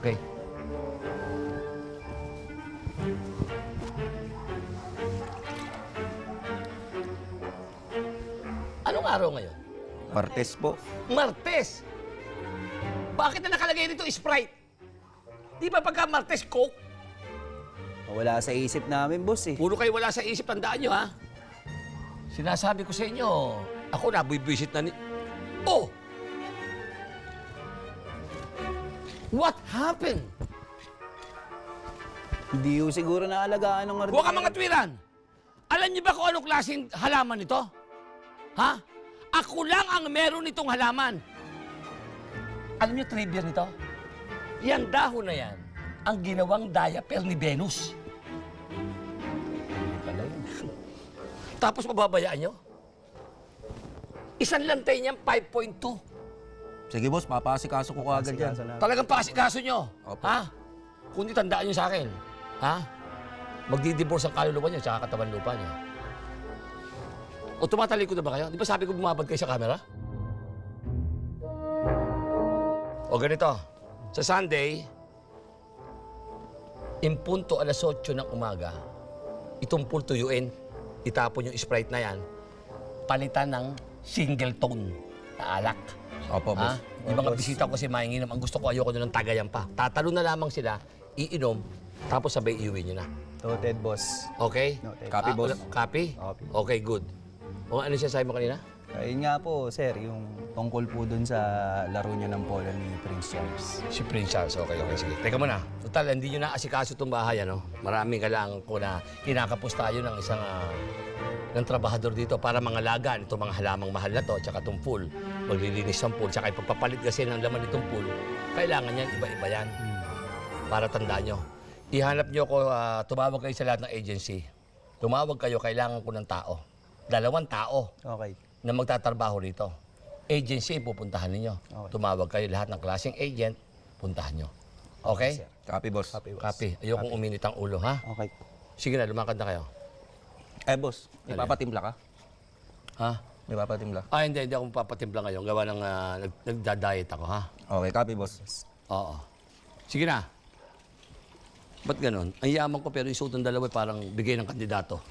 Okay? Anong araw ngayon? Martes po. Martes! Bakit na nakalagay dito Sprite? Di ba pagka Martes, Coke? Wala sa isip namin, boss eh. Puro kayo wala sa isip, tandaan nyo, ha? Sinasabi ko sa inyo, ako nabibisit na ni... Oh! What happened? Hindi yung siguro naalagaan ng Huwag ka mga tuwiran! Alam niyo ba kung anong klaseng halaman ito? Ha? Ako lang ang meron nitong halaman. Alam niyo trivia nito? Yan dahon na yan, ang ginawang diaper ni Venus. Tapos mababayaan nyo? Isang lantay niyan, 5.2. Sige boss, papasikaso ko kaagad yan. Talagang pakasikaso nyo. Opo. Ha? Kung di tandaan nyo sa akin. Ha? Magdi-divorce ang kaluluwa nyo tsaka katawan lupa nyo. O tumatalikod na ba kayo? Di ba sabi ko bumabad kayo sa camera? O ganito. Sa Sunday, impunto alas 8 ng umaga, itumpul tuyuin, itapon yung Sprite na yan, palitan ng single tone na alak. Opo, boss. Yung mga bisita ko kasi mainginom, ang gusto ko ayoko na ng tagayan pa. Tatalo na lamang sila, iinom, tapos sabay iuwi nyo na. Noted, boss. Okay? Noted. Copy, boss. Copy? Copy. Okay, good. O ano siya sabi mo kanina? Ayun nga po, sir, yung tungkol po dun sa laro niya ng polo ni Prince Charles. Si Prince Charles. Okay, sige. Teka muna. Total, hindi nyo na asikaso itong bahay, ano? Maraming kailangan ko na kinakapos tayo ng isang ng trabahador dito para mangalagaan itong mga halamang mahal na to, tsaka itong pool. Maglilinis ng pool, tsaka ipagpapalit kasi ng laman itong pool. Kailangan yan, iba-iba yan. Para tandaan nyo. Ihanap nyo ko, tumawag kayo sa lahat ng agency. Tumawag kayo, kailangan ko ng tao. 2 tao Okay. na magtatrabaho rito. Agency, pupuntahan ninyo. Okay. Tumawag kayo lahat ng klaseng agent, puntahan nyo. Okay? sir. Copy, boss. Copy, boss. Copy. Ayokong uminit ang ulo, ha? Okay. Sige na, lumakad na kayo. Eh, boss, may papatimpla ka? Ha? May papatimpla? Hindi ako papatimpla ngayon. Gawa ng nagda-diet ako, ha? Okay, copy, boss. Oo. Sige na. Ba't ganon? Ang yaman ko pero yung suot ng dalawa parang bigay ng kandidato.